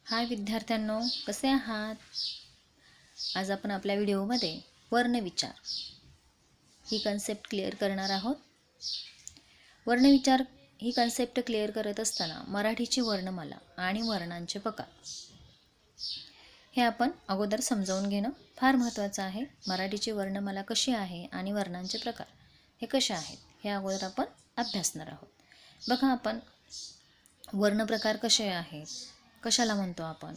हाय विद्यार्थ्यांनो, कसे आहात? आज आपण आपल्या व्हिडिओमध्ये वर्णविचार ही कन्सेप्ट क्लिअर करणार आहोत. वर्णविचार ही कन्सेप्ट क्लिअर करत असताना मराठीची वर्णमाला आणि वर्णांचे प्रकार हे आपण अगोदर समजावून घेणं फार महत्त्वाचं आहे. मराठीची वर्णमाला कशी आहे आणि वर्णांचे प्रकार हे कसे आहेत हे अगोदर आपण अभ्यासणार आहोत. बघा, आपण वर्णप्रकार कसे आहेत, कशाला म्हणतो आपण,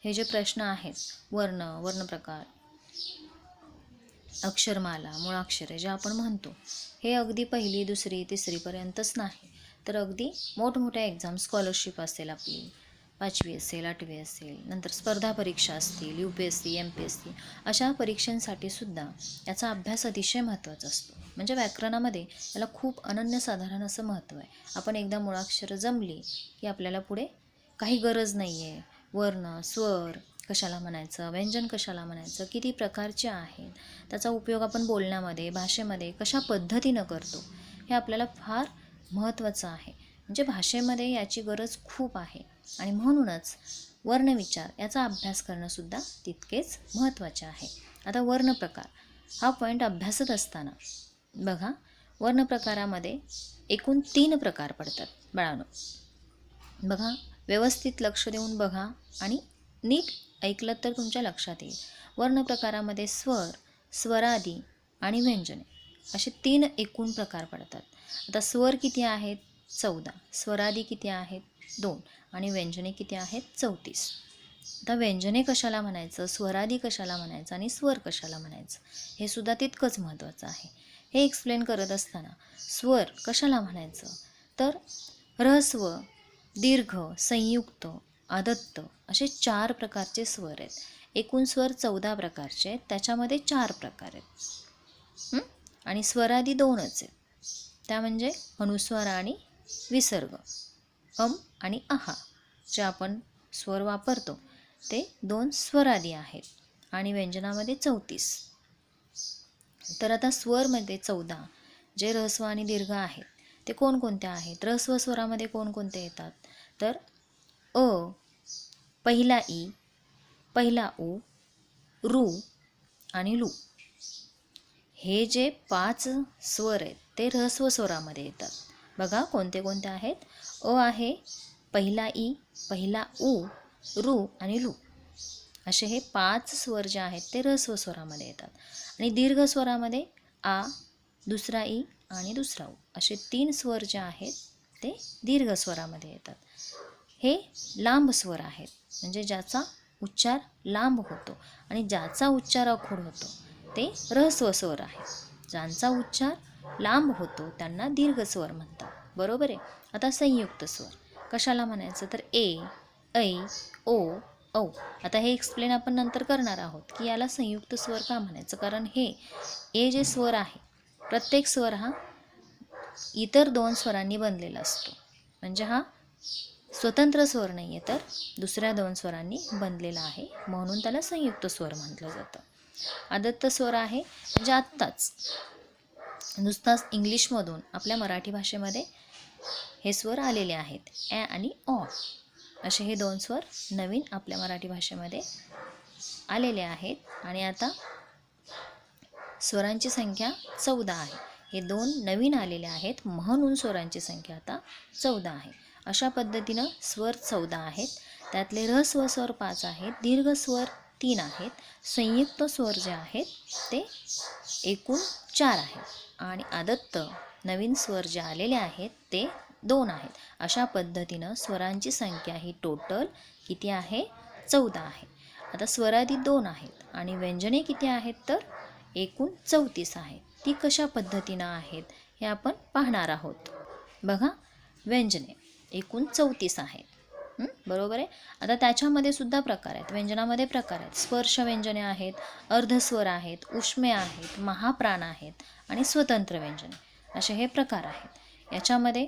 हे जे प्रश्न आहेत, वर्णप्रकार, अक्षरमाला, मुळाक्षरे जे आपण म्हणतो, हे अगदी पहिली, दुसरी, तिसरीपर्यंतच नाही, तर अगदी मोठमोठ्या एक्झाम, स्कॉलरशिप असेल आपली 5वी असेल, 8वी असेल, नंतर स्पर्धा परीक्षा असतील, UPSC, MPSC अशा परीक्षांसाठी सुद्धा याचा अभ्यास अतिशय महत्त्वाचा असतो. म्हणजे व्याकरणामध्ये याला खूप अनन्यसाधारण असं महत्त्व आहे. आपण एकदा मुळाक्षरं जमली की आपल्याला पुढे काही गरज नाही आहे. वर्ण, स्वर कशाला म्हणायचं, व्यंजन कशाला म्हणायचं, किती प्रकारचे आहेत, त्याचा उपयोग आपण बोलण्यामध्ये, भाषेमध्ये कशा पद्धतीनं करतो, हे आपल्याला फार महत्त्वाचं आहे. म्हणजे भाषेमध्ये याची गरज खूप आहे आणि म्हणूनच वर्णविचार याचा अभ्यास करणंसुद्धा तितकेच महत्त्वाचे आहे. आता वर्णप्रकार हा पॉईंट अभ्यासत असताना बघा, वर्णप्रकारामध्ये एकूण 3 प्रकार पडतात बाळांनो. बघा, व्यवस्थित लक्ष देऊन बघा आणि नीट ऐकलं तर तुमच्या लक्षात येईल. वर्णप्रकारामध्ये स्वर, स्वरादी आणि व्यंजने असे 3 एकूण प्रकार पडतात. आता स्वर किती आहेत? 14. स्वरादी किती आहेत? 2. आणि व्यंजने किती आहेत? 34. आता व्यंजने कशाला म्हणायचं, स्वरादी कशाला म्हणायचं आणि स्वर कशाला म्हणायचं, हे सुद्धा तितकंच महत्त्वाचं आहे. हे एक्सप्लेन करत असताना स्वर कशाला म्हणायचं, तर ऱ्हस्व, दीर्घ, संयुक्त, आदत्त असे 4 प्रकारचे स्वर आहेत. एकूण स्वर 14 प्रकारचे आहेत, त्याच्यामध्ये 4 प्रकार आहेत. आणि स्वरादी 2च आहेत, त्या म्हणजे अनुस्वार आणि विसर्ग, आणि आहा जे आपण स्वर वापरतो ते 2 स्वरादी आहेत. आणि व्यंजनामध्ये 34. तर आता स्वरमध्ये 14 जे ऱ्हस्व आणि दीर्घ आहेत ते कोणकोणते आहेत? ऱ्हस्व स्वरामध्ये कोणकोणते येतात, तर अ, पहिला ई, पहिला उ, रू आणि लू. हे जे 5 स्वर आहेत ते ऱ्हस्व स्वरामध्ये येतात. बघा कोणते कोणते आहेत? अ आहे, पहिला ई, पहिला उ, रू आणि लू असे हे 5 स्वर जे आहेत ते ऱ्हस्व स्वरामध्ये येतात. आणि दीर्घ स्वरामध्ये आ, दुसरा ई आणि दुसरा उ असे 3 स्वर जे आहेत ते दीर्घ स्वरामध्ये येतात. हे लांब स्वर आहेत, म्हणजे ज्याचा उच्चार लांब होतो आणि ज्याचा उच्चार आखूड होतो ते ऱ्हस्व स्वर आहे. ज्यांचा उच्चार लांब होतो त्यांना दीर्घ स्वर म्हणतात. बरोबर आहे. आता संयुक्त स्वर कशाला म्हणायचं, तर ए, ऐ, ओ, औ. आता हे एक्सप्लेन आपण नंतर करणार आहोत की याला संयुक्त स्वर का म्हणायचं, कारण हे जे स्वर आहे, प्रत्येक स्वर हा इतर 2 स्वरांनी बनलेला असतो. म्हणजे हा स्वतंत्र स्वर नाही आहे, तर दुसऱ्या 2 स्वरांनी बनलेला आहे, म्हणून त्याला संयुक्त स्वर म्हटलं जातं. आदत्त स्वर आहे म्हणजे आत्ताच नुसताच इंग्लिशमधून आपल्या मराठी भाषेमध्ये हे स्वर आलेले आहेत. ॲ आणि ऑ असे हे 2 स्वर नवीन आपल्या मराठी भाषेमध्ये आलेले आहेत. आणि आता स्वरांची संख्या 14 आहे. हे 2 नवीन आलेले आहेत, म्हणून स्वरांची संख्या आता 14 आहे. अशा पद्धतीनं स्वर 14 आहेत. त्यातले ऱ्हस्व स्वर 5 आहेत, दीर्घ स्वर 3 आहेत, संयुक्त स्वर जे आहेत ते एकूण 4 आहेत आणि आदत्त नवीन स्वर जे आलेले आहेत ते 2 आहेत. अशा पद्धतीनं स्वरांची संख्या ही टोटल किती आहे? 14 आहे. आता स्वरादी 2 आहेत आणि व्यंजने किती आहेत, तर एकूण 34 आहेत. ती कशा पद्धतीनं आहेत हे आपण पाहणार आहोत. बघा, व्यंजने एकूण 34 आहेत. बरोबर आहे. आता त्याच्यामध्ये सुद्धा प्रकार आहेत, व्यंजनामध्ये प्रकार आहेत. स्पर्श व्यंजने आहेत, अर्धस्वर आहेत, उष्मे आहेत, महाप्राण आहेत आणि स्वतंत्र व्यंजने असे हे प्रकार आहेत. याच्यामध्ये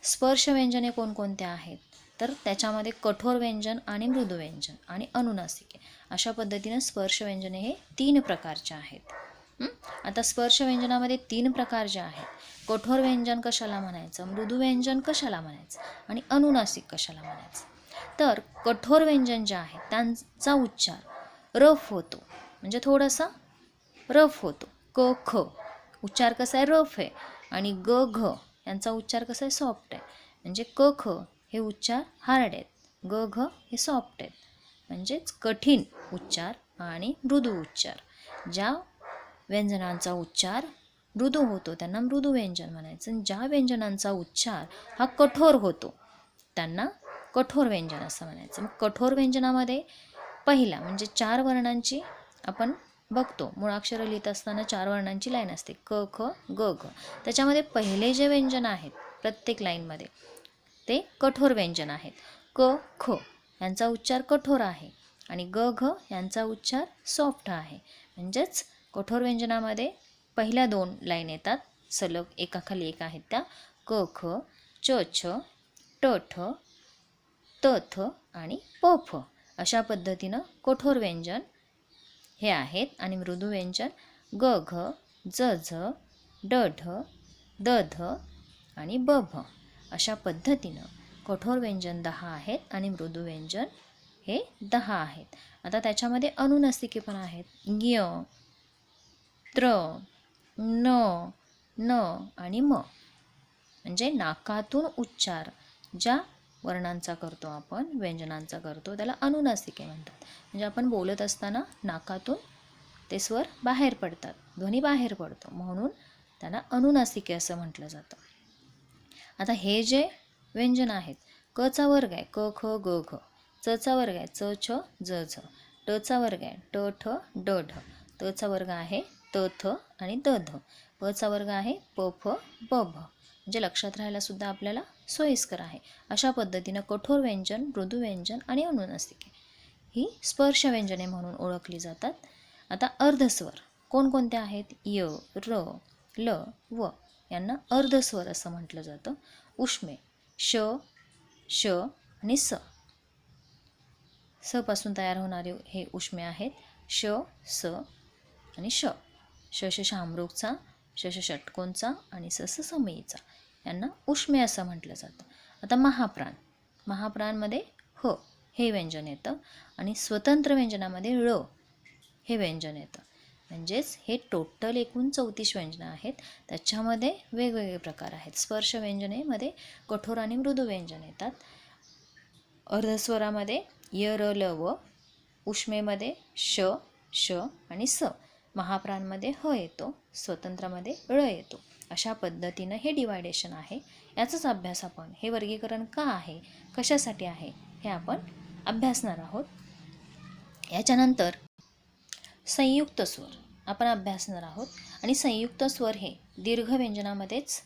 स्पर्श व्यंजने कोणकोणते आहेत, तर त्याच्यामध्ये कठोर व्यंजन आणि मृदू व्यंजन आणि अनुनासिके अशा पद्धतीनं स्पर्श व्यंजने हे 3 प्रकारचे आहेत. आता स्पर्श व्यंजनामध्ये 3 प्रकार जे आहेत, कठोर व्यंजन कशाला म्हणायचं, मृदू व्यंजन कशाला म्हणायचं आणि अनुनासिक कशाला म्हणायचं. तर कठोर व्यंजन जे आहेत त्यांचा उच्चार रफ होतो, म्हणजे थोडासा रफ होतो. क ख उच्चार कसा आहे, रफ आहे. आणि ग घ यांचा उच्चार कसा आहे, सॉफ्ट आहे. म्हणजे क ख हे उच्चार हार्ड आहेत, ग घ हे सॉफ्ट आहेत. म्हणजेच कठीण उच्चार आणि मृदू उच्चार. ज्या व्यंजनांचा उच्चार मृदू होतो त्यांना मृदू व्यंजन म्हणायचं. ज्या व्यंजनांचा उच्चार हा कठोर होतो त्यांना कठोर व्यंजन असं म्हणायचं. मग कठोर व्यंजनामध्ये पहिला म्हणजे 4 वर्णांची आपण बघतो, मुळाक्षरं लिहित असताना 4 वर्णांची लाईन असते, क ख ग घ. त्याच्यामध्ये पहिले जे व्यंजन आहेत प्रत्येक लाईनमध्ये ते कठोर व्यंजन आहेत. क ख यांचा उच्चार कठोर आहे आणि ग घ यांचा उच्चार सॉफ्ट आहे. म्हणजेच कठोर व्यंजनामध्ये पहिल्या 2 लाईन येतात सलग एकाखाली एक आहेत त्या क ख च छ ट ठ त थ आणि प फ. अशा पद्धतीनं कठोर व्यंजन हे आहेत. आणि मृदू व्यंजन ग घ ज झ ड ढ द ध आणि ब भ. अशा पद्धतीनं कठोर व्यंजन 10 आहेत आणि मृदू व्यंजन हे 10 आहेत. आता त्याच्यामध्ये अनुनासिके पण आहेत. य त्र न न आणि म. म्हणजे नाकातून उच्चार ज्या वर्णांचा करतो आपण, व्यंजनांचा करतो, त्याला अनुनासिके म्हणतात. म्हणजे आपण बोलत असताना नाकातून ते स्वर बाहेर पडतात, ध्वनी बाहेर पडतो, म्हणून त्याला अनुनासिके असं म्हटलं जातं. आता हे जे व्यंजन आहेत, क चा वर्ग आहे क ख ग घ, च चा वर्ग आहे च छ ज झ, ट चा वर्ग आहे ट ठ ड ढ, त चा वर्ग आहे त थ आणि द ध, प चा वर्ग आहे प फ ब भ. म्हणजे लक्षात राहायला सुद्धा आपल्याला सोयीस्कर आहे. अशा पद्धतीनं कठोर व्यंजन, मृदू व्यंजन आणि अनुनासिके ही स्पर्श व्यंजने म्हणून ओळखली जातात. आता अर्धस्वर कोणकोणते आहेत, य र ल व यांना अर्धस्वर असं म्हटलं जातं. उष्मे श श आणि स, स पासून तयार होणारे हे उष्मे आहेत. श स आणि श, श श शामरूगचा, श श षटकोनचा आणि स स समयीचा, यांना उष्मे असं म्हटलं जातं. आता महाप्राण, महाप्राणमध्ये ह हे व्यंजन येतं आणि स्वतंत्र व्यंजनामध्ये ळ हे व्यंजन येतं. म्हणजेच हे टोटल एकूण 34 व्यंजनं आहेत. त्याच्यामध्ये वेगवेगळे प्रकार आहेत. स्पर्श व्यंजनेमध्ये कठोर आणि मृदू व्यंजन येतात. अर्धस्वरामध्ये य र ल व, उष्मेमध्ये श श आणि स, महाप्राणमध्ये ह येतो, स्वतंत्रामध्ये ळ येतो. अशा पद्धतीनं हे डिवायडेशन आहे. याचाच अभ्यास आपण, हे वर्गीकरण का आहे, कशासाठी आहे, हे आपण अभ्यासणार आहोत. याच्यानंतर संयुक्त स्वर आपण अभ्यासणार आहोत. आणि संयुक्त स्वर हे दीर्घ व्यंजनामध्येच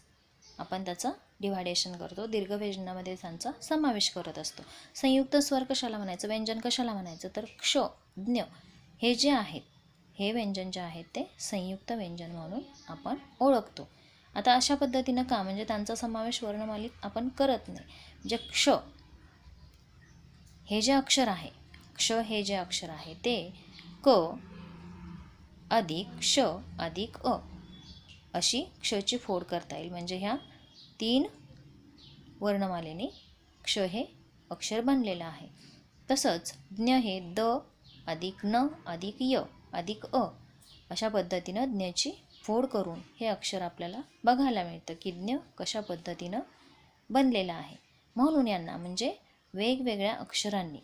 आपण त्याचं डिव्हायडेशन करतो, दीर्घ व्यंजनामध्ये त्यांचा समावेश करत असतो. संयुक्त स्वर कशाला म्हणायचं, व्यंजन कशाला म्हणायचं, तर क्ष ज्ञ हे जे आहेत, हे व्यंजन जे आहेत ते संयुक्त व्यंजन म्हणून आपण ओळखतो. आता अशा पद्धतीनं का, म्हणजे त्यांचा समावेश वर्णमालीत आपण करत नाही. म्हणजे क्ष हे जे अक्षर आहे, क्ष हे जे अक्षर आहे ते क अधिक श अधिक अ अशी क्षची फोड करता येईल. म्हणजे ह्या 3 वर्णमालेने क्ष हे अक्षर बनलेलं आहे. तसंच ज्ञ हे द अधिक न अधिक य अधिक अ अशा पद्धतीनं ज्ञची फोड करून हे अक्षर आपल्याला बघायला मिळतं की ज्ञ कशा पद्धतीनं बनलेलं आहे. म्हणून यांना म्हणजे वेगवेगळ्या अक्षरांनी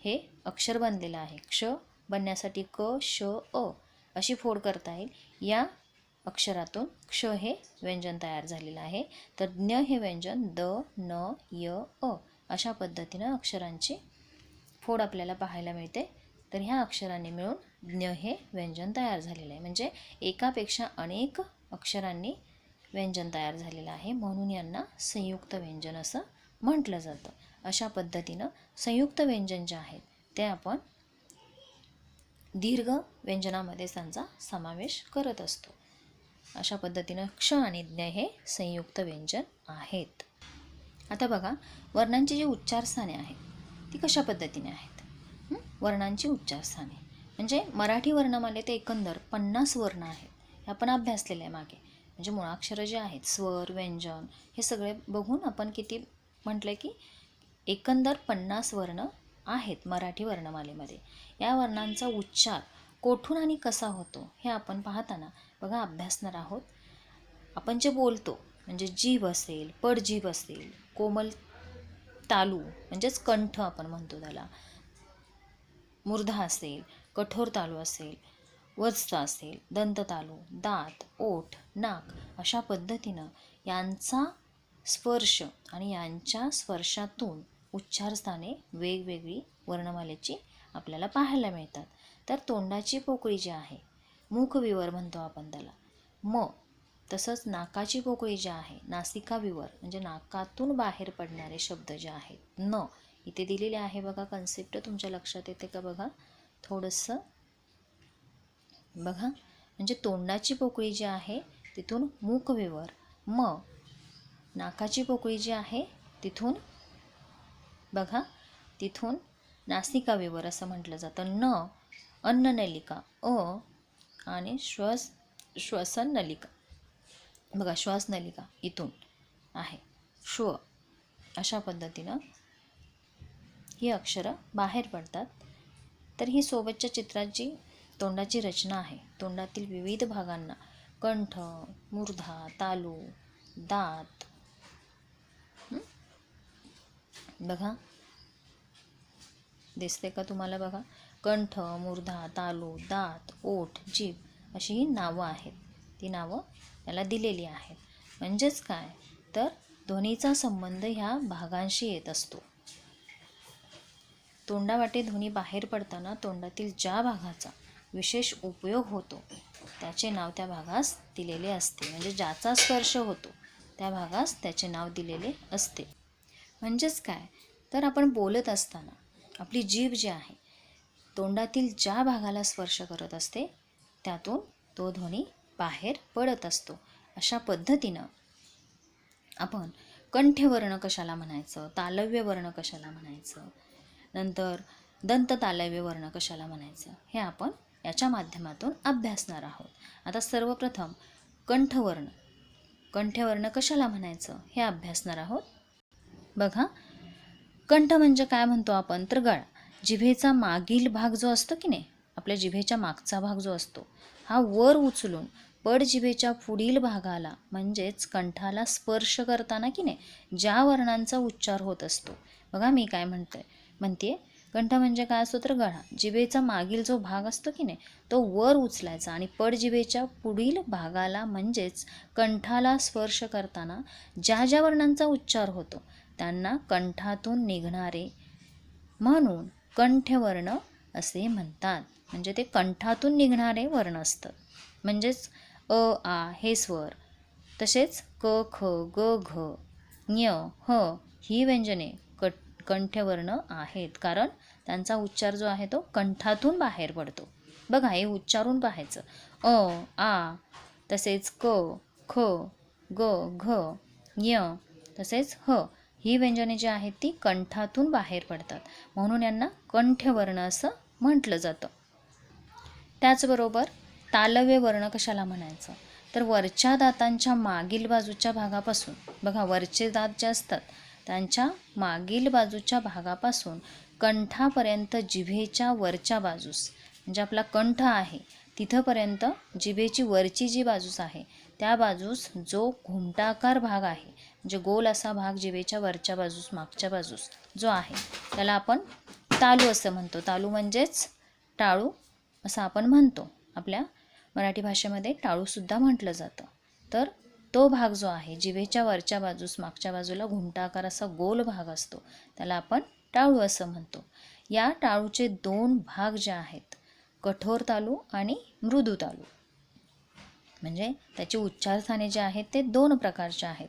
हे अक्षर बनलेलं आहे. क्ष बनण्यासाठी क श अ अशी फोड करता येईल. या अक्षरातून क्ष हे व्यंजन तयार झालेलं आहे. तर ज्ञ हे व्यंजन द न य अ अशा पद्धतीनं अक्षरांची फोड आपल्याला पाहायला मिळते. तर ह्या अक्षरांनी मिळून ज्ञ हे व्यंजन तयार झालेलं आहे. म्हणजे एकापेक्षा अनेक अक्षरांनी व्यंजन तयार झालेलं आहे, म्हणून यांना संयुक्त व्यंजन असं म्हटलं जातं. अशा पद्धतीनं संयुक्त व्यंजन जे आहेत ते आपण दीर्घ व्यंजनामध्ये त्यांचा समावेश करत असतो. अशा पद्धतीनं क्ष आणि ज्ञ हे संयुक्त व्यंजन आहेत. आता बघा, वर्णांची जी उच्चारस्थाने आहेत ती कशा पद्धतीने आहेत. वर्णांची उच्चारस्थाने म्हणजे मराठी वर्णमालेत एकंदर 50 वर्ण आहेत. हे आपण अभ्यासलेलं आहे मागे. म्हणजे मुळाक्षरं जे आहेत, स्वर, व्यंजन हे सगळे बघून आपण किती म्हटलं की एकंदर 50 वर्ण आहेत मराठी वर्णमालेमध्ये. या वर्णांचा उच्चार कोठून आणि कसा होतो हे आपण पाहताना बघा अभ्यासणार आहोत. आपण जे बोलतो म्हणजे जीभ असेल, पडजीभ असेल, कोमल तालू म्हणजेच कंठ आपण म्हणतो त्याला, मूर्धा असेल, कठोर तालू असेल, वत्स असेल, दंत तालू, दात, ओठ, नाक अशा पद्धतीनं यांचा स्पर्श आणि यांच्या स्पर्शातून उच्चारस्थाने वेगवेगळी वर्णमालेची आपल्याला पाहायला मिळतात. तर तोंडाची पोकळी जी आहे, मुखविवर म्हणतो आपण त्याला, म, तसंच नाकाची पोकळी जी आहे, नासिका विवर म्हणजे नाकातून बाहेर पडणारे शब्द जे आहेत, न, इथे दिलेले आहे बघा. कन्सेप्ट तुमच्या लक्षात येते का बघा थोडंसं बघा. म्हणजे तोंडाची पोकळी जी आहे तिथून मुखविवर, म, नाकाची पोकळी जी आहे तिथून बघा तिथून नासिका विवर असं म्हटलं जातं. न, अन्ननलिका, अ आणि श्वसन नलिका बघा, श्वासनलिका इथून आहे, श्व, अशा पद्धतीनं ही अक्षरं बाहेर पडतात. तर ही सोबतच्या चित्रात जी तोंडाची रचना आहे, तोंडातील विविध भागांना कंठ, मूर्धा, तालू, दात बघा दिसते का तुम्हाला बघा. कंठ, मूर्धा, तालू, दात, ओठ, जीभ अशी ही नावं आहेत. ती नावं याला दिलेली आहेत. म्हणजेच काय तर ध्वनीचा संबंध ह्या भागांशी येत असतो. तोंडावाटे ध्वनी बाहेर पडताना तोंडातील ज्या भागाचा विशेष उपयोग होतो त्याचे नाव त्या भागास दिलेले असते. म्हणजे ज्याचा स्पर्श होतो त्या भागास त्याचे नाव दिलेले असते. म्हणजेच काय तर आपण बोलत असताना आपली जीभ जी आहे तोंडातील ज्या भागाला स्पर्श करत असते त्यातून तो ध्वनी बाहेर पडत असतो. अशा पद्धतीनं आपण कंठ्यवर्ण कशाला म्हणायचं, तालव्य वर्ण कशाला म्हणायचं, नंतर दंत तालव्य वर्ण कशाला म्हणायचं हे आपण याच्या माध्यमातून अभ्यासणार आहोत. आता सर्वप्रथम कंठवर्ण, कंठ्यवर्ण कशाला म्हणायचं हे अभ्यासणार आहोत. बघा कंठ म्हणजे काय म्हणतो आपण तर गळा. जिभेचा मागील भाग जो असतो की नाही, आपल्या जिभेच्या मागचा भाग जो असतो हा वर उचलून पड जिभेच्या पुढील भागाला म्हणजेच कंठाला स्पर्श करताना की नाही ज्या वर्णांचा उच्चार होत असतो. बघा मी काय म्हणते कंठ म्हणजे काय असतो तर गळा. जिभेचा मागील जो भाग असतो की नाही तो वर उचलायचा आणि पड जिभेच्या पुढील भागाला म्हणजेच कंठाला स्पर्श करताना ज्या ज्या वर्णांचा उच्चार होतो त्यांना कंठातून निघणारे म्हणून कंठ्यवर्ण असे म्हणतात. म्हणजे ते कंठातून निघणारे वर्ण असतात. म्हणजेच अ, आ हे स्वर, तसेच क, ख, ग, घ, ञ, ह ही व्यंजने कंठ्यवर्ण आहेत. कारण त्यांचा उच्चार जो आहे तो कंठातून बाहेर पडतो. बघा हे उच्चारून पाहायचं. अ, आ, तसेच क, ख, ग, घ, ञ, तसेच ह ही व्यंजने जी आहेत ती कंठातून बाहेर पडतात. म्हणून यांना कंठ्यवर्ण असं म्हटलं जातं. त्याचबरोबर तालव्य वर्ण कशाला म्हणायचं तर वरच्या दातांच्या मागील बाजूच्या भागापासून बघा वरचे दात जे असतात त्यांच्या मागील बाजूच्या भागापासून कंठापर्यंत जिभेच्या वरच्या बाजूस म्हणजे आपला कंठ आहे तिथंपर्यंत जिभेची वरची जी बाजूस आहे त्या बाजूस जो घुमटाकार भाग आहे म्हणजे गोल असा भाग जिभेच्या वरच्या बाजूस मागच्या बाजूस जो आहे त्याला आपण तालू असं म्हणतो. तालू म्हणजेच टाळू असं आपण म्हणतो. आपल्या मराठी भाषेमध्ये टाळूसुद्धा म्हटलं जातं. तर तो भाग जो आहे जिभेच्या वरच्या बाजूस मागच्या बाजूला घुमटाकार असा गोल भाग असतो त्याला आपण टाळू असं म्हणतो. या टाळूचे दोन भाग जे आहेत कठोर तालू आणि मृदू तालू म्हणजे त्याचे उच्चारस्थाने जे आहेत ते दोन प्रकारचे आहेत.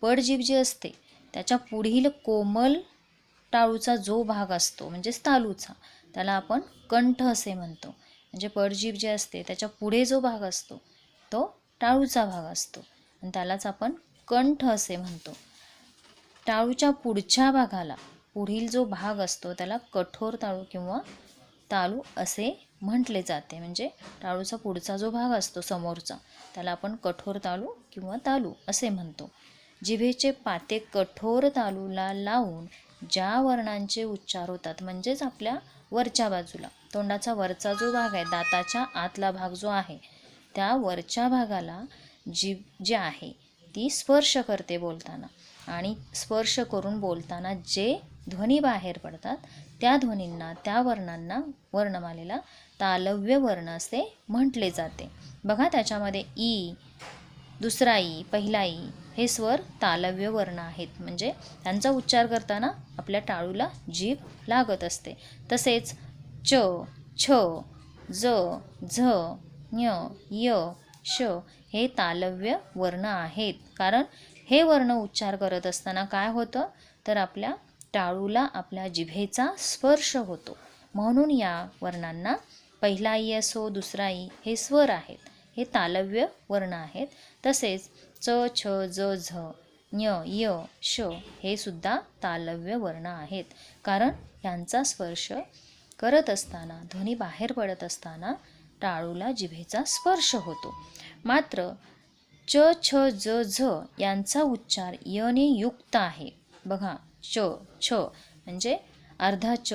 पडजीभ जी असते त्याच्या पुढील कोमल टाळूचा जो भाग असतो म्हणजेच तालूचा त्याला आपण कंठ असे म्हणतो. म्हणजे पडजीभ जे असते त्याच्या पुढे जो भाग असतो तो टाळूचा भाग असतो आणि त्यालाच आपण कंठ असे म्हणतो. टाळूच्या पुढच्या भागाला पुढील जो भाग असतो त्याला कठोर तालू किंवा तालू असे म्हटले जाते. म्हणजे टाळूचा पुढचा जो भाग असतो समोरचा त्याला आपण कठोर तालू किंवा तालू असे म्हणतो. जिभेचे पाते कठोर तालूला लावून ज्या वर्णांचे उच्चार होतात म्हणजेच आपल्या वरच्या बाजूला तोंडाचा वरचा जो भाग आहे, दाताच्या आतला भाग जो आहे, त्या वरच्या भागाला जीभ जी आहे ती स्पर्श करते बोलताना, आणि स्पर्श करून बोलताना जे ध्वनी बाहेर पडतात त्या ध्वनींना, त्या वर्णांना, वर्णमालेला तालव्य वर्ण असे म्हटले जाते. बघा त्याच्यामध्ये ई, दुसरा ई, पहिला ई हे स्वर तालव्य वर्ण आहेत, म्हणजे त्यांचा उच्चार करताना आपल्या टाळूला जीभ लागत असते. तसेच च, छ, ज, झ, ञ, य, श हे तालव्य वर्ण आहेत. कारण हे वर्ण उच्चार करत असताना काय होतं तर आपल्या टाळूला आपल्या जिभेचा स्पर्श होतो. म्हणून या वर्णांना पहिला ई असो दुसरा ई हे स्वर आहेत, हे तालव्य वर्ण आहेत. तसेच च, छ, ज, झ, ञ, य, श हे सुद्धा तालव्य वर्ण आहेत. कारण यांचा स्पर्श करत असताना, ध्वनी बाहेर पडत असताना टाळूला जिभेचा स्पर्श होतो. मात्र च, छ, ज, झ यांचा उच्चार यने युक्त आहे. बघा च, छ म्हणजे अर्धा च,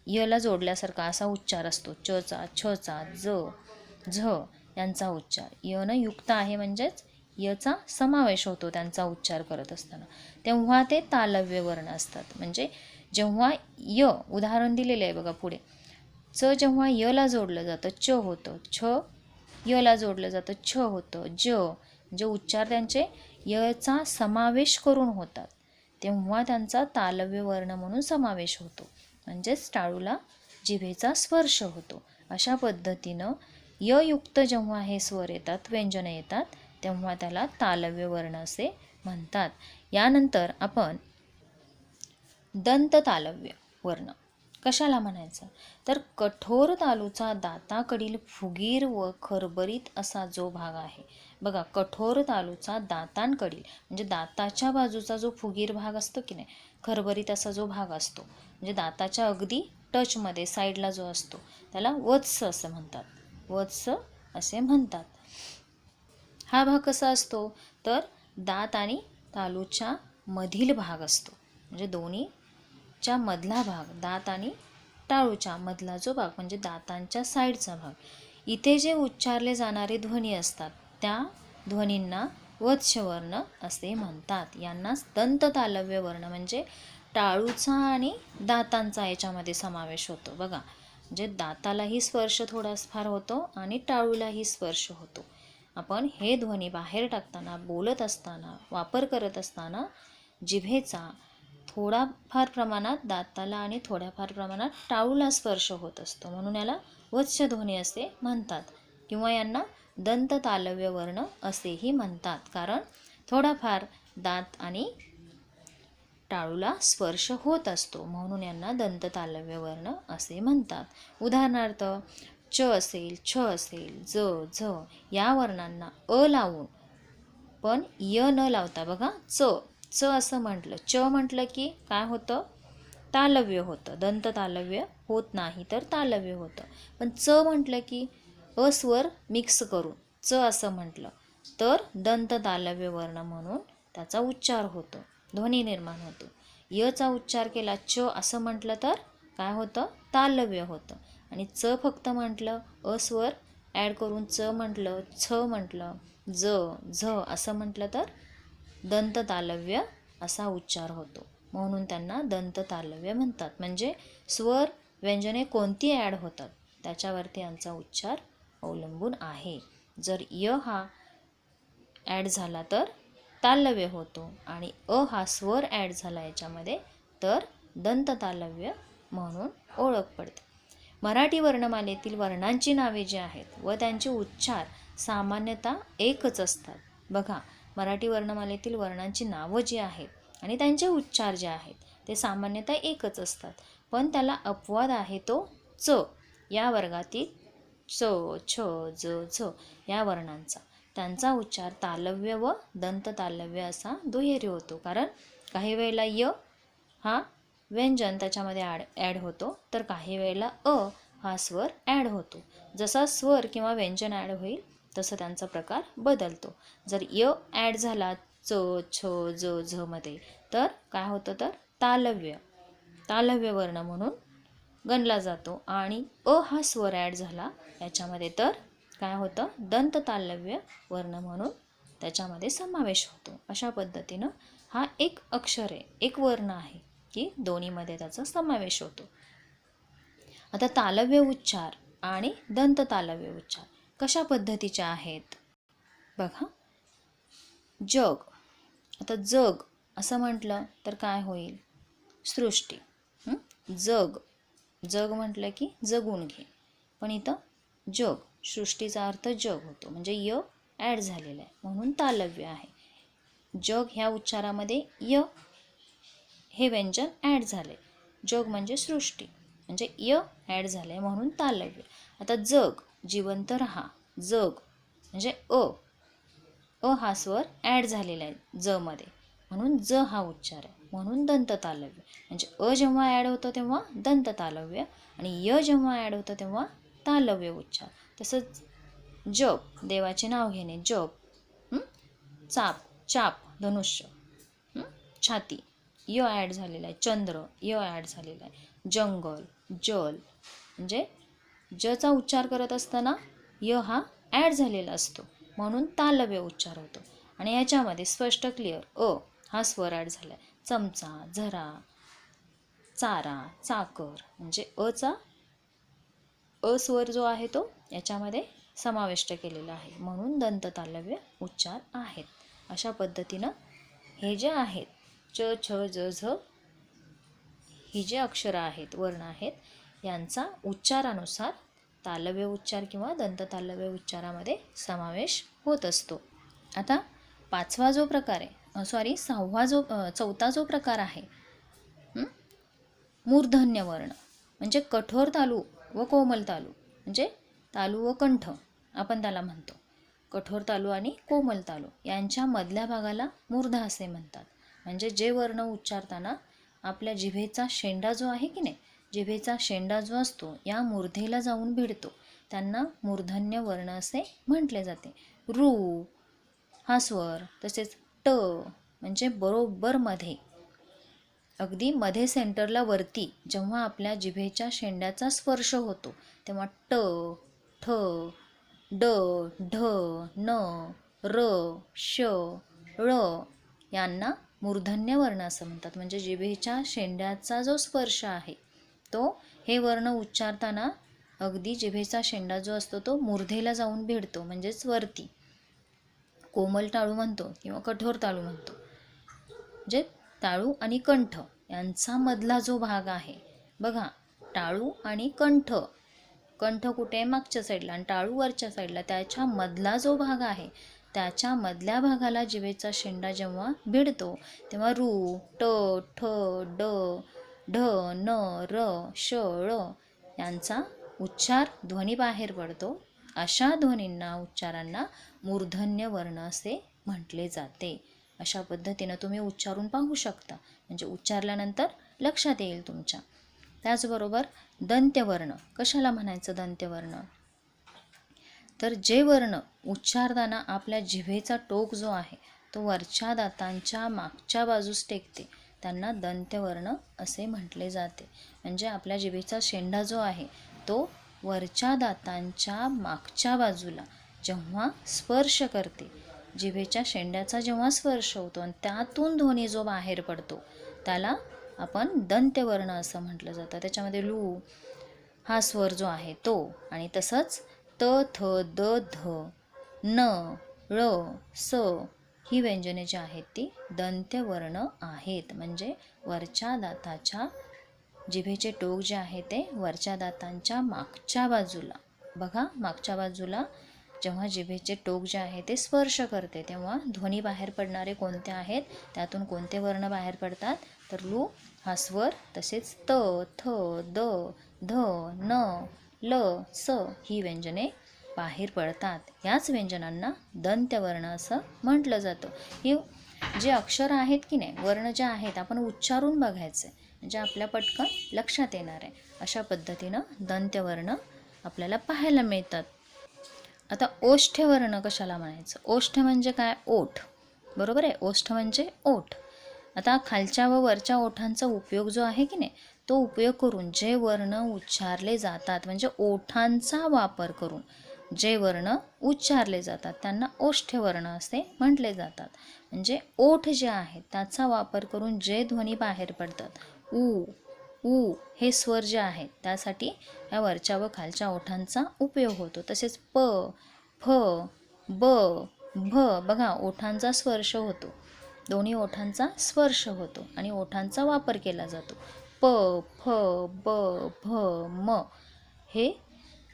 यला जोडल्यासारखा असा उच्चार असतो. चचा, छचा, ज, झ यांचा उच्चार यनं युक्त आहे, म्हणजेच यचा समावेश होतो त्यांचा उच्चार करत असताना. तेव्हा ते तालव्य वर्ण असतात. म्हणजे जेव्हा य, उदाहरण दिलेले आहे बघा पुढे, च जेव्हा यला जोडलं जातं च होतं, छ यला जोडलं जातं छ होतं, ज म्हणजे उच्चार त्यांचे यचा समावेश करून होतात, तेव्हा त्यांचा तालव्य वर्ण म्हणून समावेश होतो, म्हणजेच टाळूला जिभेचा स्पर्श होतो. अशा पद्धतीनं ययुक्त जेव्हा हे स्वर येतात, व्यंजने येतात, तेव्हा त्याला तालव्य वर्ण असे म्हणतात. यानंतर आपण दंत तालव्य वर्ण कशाला म्हणायचं तर कठोर तालूचा दाताकडील फुगीर व खरबरीत असा जो भाग आहे. बघा कठोर तालूचा दातांकडील म्हणजे दाताच्या बाजूचा जो फुगीर भाग असतो की नाही, खरबरीत असा जो भाग असतो, म्हणजे दाताच्या अगदी टचमध्ये साईडला जो असतो त्याला वत्स असं म्हणतात. वत्स असे म्हणतात. हा भाग कसा असतो तर दात आणि तालूच्या मधील भाग असतो, म्हणजे दोन्हीच्या मधला भाग, दात आणि टाळूच्या मधला जो भाग म्हणजे दातांच्या साईडचा भाग. इथे जे उच्चारले जाणारे ध्वनी असतात त्या ध्वनींना वत्सवर्ण असे म्हणतात. यांनाच दंत तालव्य वर्ण म्हणजे टाळूचा आणि दातांचा याच्यामध्ये समावेश होतो. बघा म्हणजे दातालाही स्पर्श थोडाफार होतो आणि टाळूलाही स्पर्श होतो. आपण हे ध्वनी बाहेर टाकताना, बोलत असताना, वापर करत असताना जिभेचा थोडाफार प्रमाणात दाताला आणि थोड्याफार प्रमाणात टाळूला स्पर्श होत असतो, म्हणून याला वत्स ध्वनी असे म्हणतात, किंवा यांना दंत तालव्य वर्ण असेही म्हणतात. कारण थोडाफार दात आणि टाळूला स्पर्श होत असतो, म्हणून यांना दंत तालव्य वर्ण असे म्हणतात. उदाहरणार्थ च असेल, छ असेल, ज, झ या वर्णांना अ लावून पण य न लावता, बघा च असं म्हटलं, च म्हटलं की काय होतं तालव्य होतं, दंत तालव्य होत नाही तर तालव्य होतं. पण च म्हटलं की अस्वर मिक्स करून च असं म्हटलं तर दंत तालव्य वर्ण म्हणून त्याचा उच्चार होतो, ध्वनी निर्माण होतो. यचा उच्चार केला च असं म्हटलं तर काय होतं तालव्य होतं. आणि च फक्त म्हटलं, अस्वर ॲड करून च म्हटलं, छ म्हटलं, ज, झ असं म्हटलं तर दंत तालव्य असा उच्चार होतो, म्हणून त्यांना दंत तालव्य म्हणतात. म्हणजे स्वर व्यंजने कोणती ॲड होतात त्याच्यावरती यांचा उच्चार अवलंबून आहे. जर य हा ॲड झाला तर तालव्य होतो आणि अ हा स्वर ॲड झाला याच्यामध्ये तर दंत तालव्य म्हणून ओळख पडते. मराठी वर्णमालेतील वर्णांची नावे जी आहेत व त्यांचे उच्चार सामान्यतः एकच असतात. बघा मराठी वर्णमालेतील वर्णांची नावं जी आहेत आणि त्यांचे उच्चार जे आहेत ते सामान्यतः एकच असतात, पण त्याला अपवाद आहे तो च या वर्गातील च, छ, ज, झ या वर्णांचा. त्यांचा उच्चार तालव्य व दंत तालव्य असा दुहेरी होतो. कारण काही वेळेला य हा व्यंजन त्याच्यामध्ये ॲड होतो तर काही वेळेला अ हा स्वर ॲड होतो. जसा स्वर किंवा व्यंजन ॲड होईल तसं त्यांचा प्रकार बदलतो. जर य ॲड झाला च, छ, ज, झ मध्ये तर काय होतं तर तालव्य, तालव्य वर्ण म्हणून गणला जातो. आणि अ हा स्वर ॲड झाला याच्यामध्ये तर काय होतं, दंत तालव्य वर्ण म्हणून त्याच्यामध्ये समावेश होतो. अशा पद्धतीनं हा एक अक्षर आहे, एक वर्ण आहे की दोन्हीमध्ये त्याचा समावेश होतो. आता तालव्य उच्चार आणि दंत तालव्य उच्चार कशा पद्धतीचे आहेत बघा. जग, आता जग असं म्हटलं तर काय होईल, सृष्टी. जग, जग म्हटलं की जगून घे, पण इथं जग, सृष्टीचा अर्थ जग होतो, म्हणजे य ॲड झालेला आहे म्हणून तालव्य आहे. जग ह्या उच्चारामध्ये य हे व्यंजन ॲड झाले. जग म्हणजे सृष्टी, म्हणजे य ॲड झाले म्हणून तालव्य. आता जग, जिवंत रहा, जग म्हणजे अ हा स्वर ॲड झालेला आहे ज मध्ये म्हणून ज हा उच्चार आहे म्हणून दंत तालव्य. म्हणजे अ जेव्हा ॲड होतं तेव्हा दंत तालव्य आणि य जेव्हा ॲड होतं तेव्हा तालव्य उच्चार. तसंच जप, देवाचे नाव घेणे, जप. चाप, चाप, धनुष्य. छाती, य ॲड झालेला आहे. चंद्र, य ॲड झालेला आहे. जंगल, जल, म्हणजे जचा उच्चार करत असताना य हा ॲड झालेला असतो म्हणून तालव्य उच्चार होतो. आणि याच्यामध्ये स्पष्ट क्लिअर अ हा स्वर ॲड झाला आहे. चमचा, झरा, चारा, चाकर, म्हणजे अचा अ स्वर जो आहे तो याच्यामध्ये समाविष्ट केलेला आहे म्हणून दंत तालव्य उच्चार आहेत. अशा पद्धतीनं हे जे आहेत च, छ, ज, झ ही जे अक्षरं आहेत, वर्ण आहेत, यांचा उच्चारानुसार तालव्य उच्चार किंवा दंत तालव्य उच्चारामध्ये समावेश होत असतो. आता पाचवा जो प्रकार आहे, चौथा जो प्रकार आहे, मूर्धन्य वर्ण, म्हणजे कठोर तालू व कोमल तालू, म्हणजे तालू व कंठ आपण त्याला म्हणतो. कठोर तालू आणि कोमल तालू यांच्या मधल्या भागाला मूर्ध असे म्हणतात. म्हणजे जे वर्ण उच्चारताना आपल्या जिभेचा शेंडा जो आहे की नाही, जिभेचा शेंडा जो असतो या मूर्धेला जाऊन भिडतो, त्यांना मूर्धन्य वर्ण असे म्हटले जाते. रू हा स्वर, तसेच ट म्हणजे बरोबर मध्ये, अगदी मध्ये सेंटरला वरती जेव्हा आपल्या जिभेच्या शेंड्याचा स्पर्श होतो तेव्हा ट, ठ, ड, ढ, न, र, श, ळ यांना मूर्धन्य वर्ण असं म्हणतात. म्हणजे जिभेच्या शेंड्याचा जो स्पर्श आहे तो हे वर्ण उच्चारताना अगदी जिभेचा शेंडा जो असतो तो मूर्धेला जाऊन भिडतो, म्हणजेच वरती. कोमल टाळू म्हणतो किंवा कठोर तालू म्हणतो. जे टाळू आणि कंठ यांचा मधला जो भाग आहे बघा, टाळू आणि कंठ, कंठ कुठे मागच्या साईडला आणि टाळू वरच्या साईडला, त्याच्या मधला जो भाग आहे त्याच्या मधल्या भागाला जिभेचा शेंडा जेव्हा भिडतो तेव्हा रू, ट, ठ, ड, ढ, न, र, श, ळ यांचा उच्चार ध्वनी बाहेर पडतो. अशा ध्वनींना, उच्चारांना मूर्धन्य वर्ण असे म्हटले जाते. अशा पद्धतीनं तुम्ही उच्चारून पाहू शकता, म्हणजे उच्चारल्यानंतर लक्षात येईल तुमच्या. त्याचबरोबर दंत्यवर्ण कशाला म्हणायचं, दंत्यवर्ण तर जे वर्ण उच्चारताना आपल्या जिभेचा टोक जो आहे तो वरच्या दातांच्या मागच्या बाजूस टेकते त्यांना दंत्यवर्ण असे म्हटले जाते. म्हणजे आपल्या जिभेचा शेंडा जो आहे तो वरच्या दातांच्या मागच्या बाजूला जेव्हा स्पर्श करते, जिभेच्या शेंड्याचा जेव्हा स्पर्श होतो आणि त्यातून ध्वनी जो बाहेर पडतो त्याला आपण दंत्यवर्ण असं म्हटलं जातं. त्याच्यामध्ये लू हा स्वर जो आहे तो, आणि तसंच त, थ, द, ध, न, ळ, स ही व्यंजने जी आहेत ती दंत्यवर्ण आहेत. म्हणजे वरच्या दाताच्या जिभेचे टोक जे आहे ते वरच्या दातांच्या मागच्या बाजूला, बघा मागच्या बाजूला जेव्हा जिभेचे टोक जे आहे ते स्पर्श करते तेव्हा ध्वनी बाहेर पडणारे कोणते आहेत, त्यातून कोणते वर्ण बाहेर पडतात तर लू हा स्वर, तसेच त, थ, द, ध, न, ल, स ही व्यंजने बाहेर पडतात. याच व्यंजनांना दंत्यवर्ण असं म्हटलं जातं. ही जे अक्षर आहेत की नाही, वर्ण जे आहेत आपण उच्चारून बघायचे म्हणजे आपल्या पटकन लक्षात येणार आहे. अशा पद्धतीनं दंत्यवर्ण आपल्याला पाहायला मिळतात. आता ओष्ठ्यवर्ण कशाला म्हणायचं, ओष्ठ म्हणजे काय, ओठ, बरोबर आहे, ओष्ठ म्हणजे ओठ. आता खालच्या व वरच्या ओठांचा उपयोग जो आहे की नाही तो उपयोग करून जे वर्ण उच्चारले जातात, म्हणजे ओठांचा वापर करून जे वर्ण उच्चारले जातात त्यांना ओष्ठ्यवर्ण असे म्हटले जातात. म्हणजे ओठ जे आहेत त्याचा वापर करून जे ध्वनी बाहेर पडतात, उ ऊ हे स्वर जे आहेत त्यासाठी या वरच्या व खालच्या ओठांचा उपयोग होतो. तसेच प, फ, ब, भ बघा ओठांचा स्पर्श होतो, दोन्ही ओठांचा स्पर्श होतो आणि ओठांचा वापर केला जातो. प, फ, ब, भ, म हे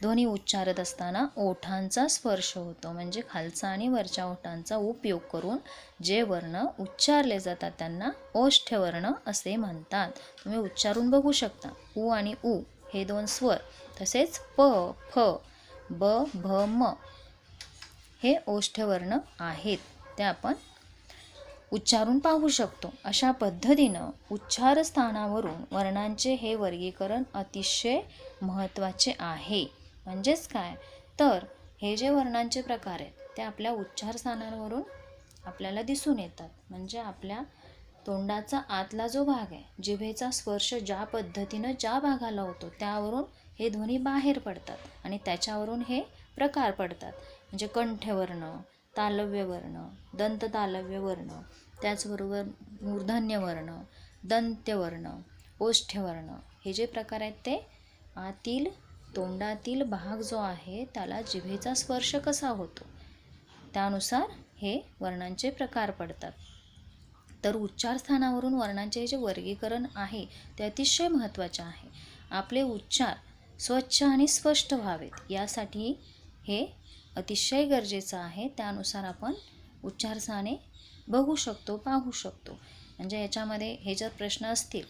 ध्वनी उच्चारत असताना ओठांचा स्पर्श होतो, म्हणजे खालचा आणि वरच्या ओठांचा उपयोग करून जे वर्ण उच्चारले जातात त्यांना ओष्ठ्यवर्ण असे म्हणतात. तुम्ही उच्चारून बघू शकता, उ आणि उ हे दोन स्वर. तसेच प, फ, ब, भ, म हे ओष्ठ्यवर्ण आहेत, ते आपण उच्चारून पाहू शकतो. अशा पद्धतीनं उच्चार स्थानावरून वर्णांचे हे वर्गीकरण अतिशय महत्त्वाचे आहे. म्हणजेच काय, तर हे जे वर्णांचे प्रकार आहेत ते आपल्या उच्चार स्थानांवरून आपल्याला दिसून येतात. म्हणजे आपल्या तोंडाचा आतला जो भाग आहे, जिभेचा स्पर्श ज्या पद्धतीनं ज्या भागाला होतो त्यावरून हे ध्वनी बाहेर पडतात आणि त्याच्यावरून हे प्रकार पडतात. म्हणजे कंठ्यवर्ण, तालव्यवर्ण, दंततालव्यवर्ण, त्याचबरोबर मूर्धन्यवर्ण, दंत्यवर्ण, ओष्ठ्यवर्ण हे जे प्रकार आहेत ते आतील तोंडातील भाग जो आहे त्याला जिभेचा स्पर्श कसा होतो त्यानुसार हे वर्णांचे प्रकार पडतात. तर उच्चार स्थानावरून वर्णांचे जे वर्गीकरण आहे ते अतिशय महत्त्वाचे आहे. आपले उच्चार स्वच्छ आणि स्पष्ट व्हावेत यासाठी हे अतिशय गरजेचं आहे. त्यानुसार आपण उच्चार स्थाने बघू शकतो, पाहू शकतो. म्हणजे याच्यामध्ये हे जर प्रश्न असतील,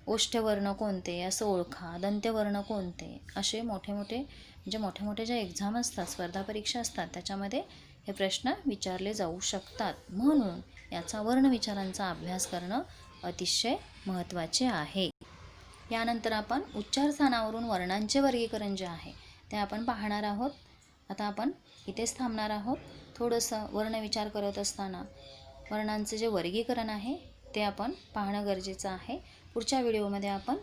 ओष्ठ्यवर्ण कोणते असं ओळखा, दंत्यवर्ण कोणते, असे मोठे मोठे जे एक्झाम असतात, स्पर्धा परीक्षा असतात त्याच्यामध्ये हे प्रश्न विचारले जाऊ शकतात. म्हणून याचा वर्णविचारांचा अभ्यास करणं अतिशय महत्त्वाचे आहे. यानंतर आपण उच्चार स्थानावरून वर्णांचे वर्गीकरण जे आहे ते आपण पाहणार आहोत. आता आपण इथेच थांबणार आहोत. थोडंसं वर्णविचार करत असताना वर्णांचे जे वर्गीकरण आहे ते आपण पाहणं गरजेचं आहे. पुढच्या व्हिडिओमध्ये आपण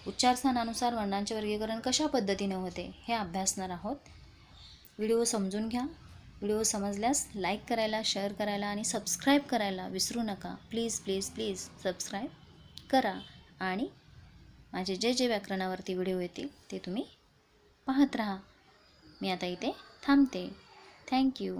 उच्चार स्थानानुसार वर्णांचे वर्गीकरण कशा पद्धतीने होते हे अभ्यासणार आहोत. व्हिडिओ समजून घ्या. व्हिडिओ समजल्यास लाईक करायला, शेअर करायला आणि सबस्क्राईब करायला विसरू नका. प्लीज प्लीज प्लीज सबस्क्राईब करा आणि माझे जे व्याकरणावरती व्हिडिओ येतील ते तुम्ही पाहत राहा. मी आता इथे थांबते. थँक्यू.